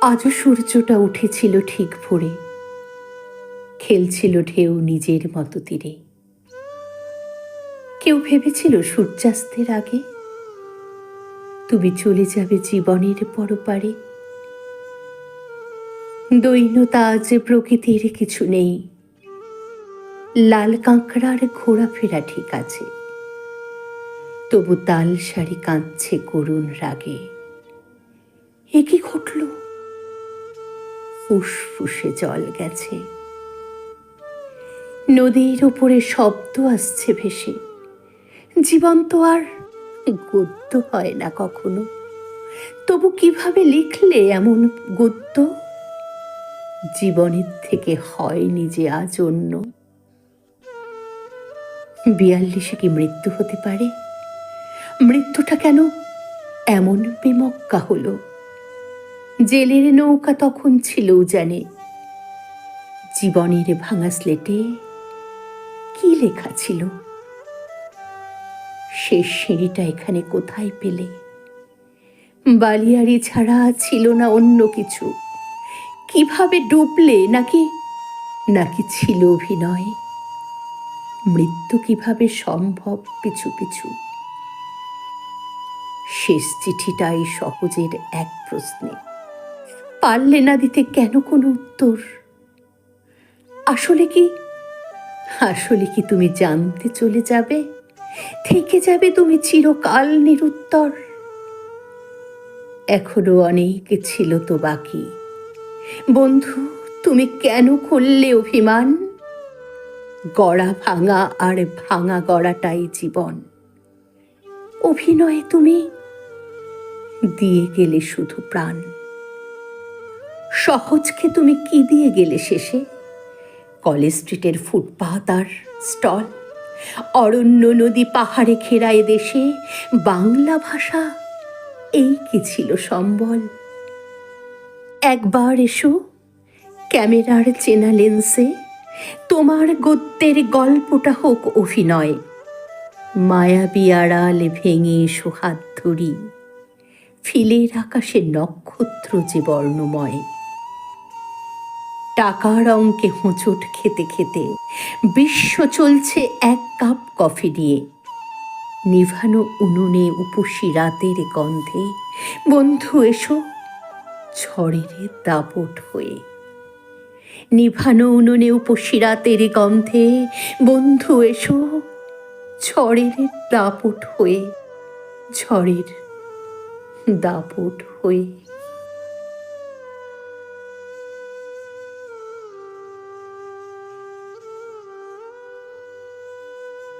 আজও সূর্যটা উঠেছিল ঠিক ভোরে, খেলছিল ঢেউ নিজের মতো তীরে। কেউ ভেবেছিল সূর্যাস্তের আগে তুমি চলে যাবে জীবনের পরপারে। দৈন্যতা আজ প্রকৃতির কিছু নেই, লাল কাঁকড়ার ঘোরাফেরা ঠিক আছে, তবু তাল সারি কাঁদছে করুণ রাগে। এ কি ঘটল? ফুসফুসে জল গেছে, নদীর উপরে শব্দ আসছে ভেসে। জীবন তো আর গদ্য হয় না কখনো, তবু কিভাবে লিখলে এমন গদ্য? জীবনের থেকে হয়নি যে আজ অন্য। 42 কি মৃত্যু হতে পারে? মৃত্যুটা কেন এমন বিমক্কা হলো? জেলের নৌকা তখন ছিল জানে, জীবনের ভাঙা স্লেটে কি লেখা ছিল? শেষ সিঁড়িটা এখানে কোথায় পেলে? বালিয়াড়ি ছাড়া ছিল না অন্য কিছু। কিভাবে ডুবলে? নাকি নাকি ছিল অভিনয়? মৃত্যু কিভাবে সম্ভব পিছু পিছু? শেষ চিঠিটাই সহজের এক প্রশ্নে, পারলে না দিতে কেন কোনো উত্তর? আসলে কি আসলে কি তুমি জানতে চলে যাবে? থেকে যাবে তুমি চিরকাল নিরুত্তর? এখনো অনেক ছিল তো বাকি। বন্ধু, তুমি কেন করলে অভিমান? গড়া ভাঙা আর ভাঙা গড়াটাই জীবন। অভিনয়ে তুমি দিয়ে গেলে শুধু প্রাণ। সহজকে তুমি কি দিয়ে গেলে শেষে? কলেজ স্ট্রিটের ফুটপাত আর স্টল, অরণ্য নদী পাহাড়ে ঘেরা এ দেশে বাংলা ভাষা এই কি ছিল সম্বল? একবার এসো ক্যামেরার চেনা লেন্সে, তোমার গদ্যের গল্পটা হোক অভিনয়। মায়াবী আড়াল ভেঙে এসো হাত ধরি, ফিলের আকাশে নক্ষত্র যে বর্ণময়। টাকার অঙ্কে হোঁচট খেতে খেতে বিশ্ব চলছে এক কাপ কফি নিয়ে। নিভানো উনুনে উপসী রাতের গন্ধে বন্ধু এসো ঝড়ের দাপট হয়ে। নিভানো উনুনে উপসী রাতের গন্ধে বন্ধু এসো ঝড়ের দাপট হয়ে, ঝড়ের দাপট হয়ে।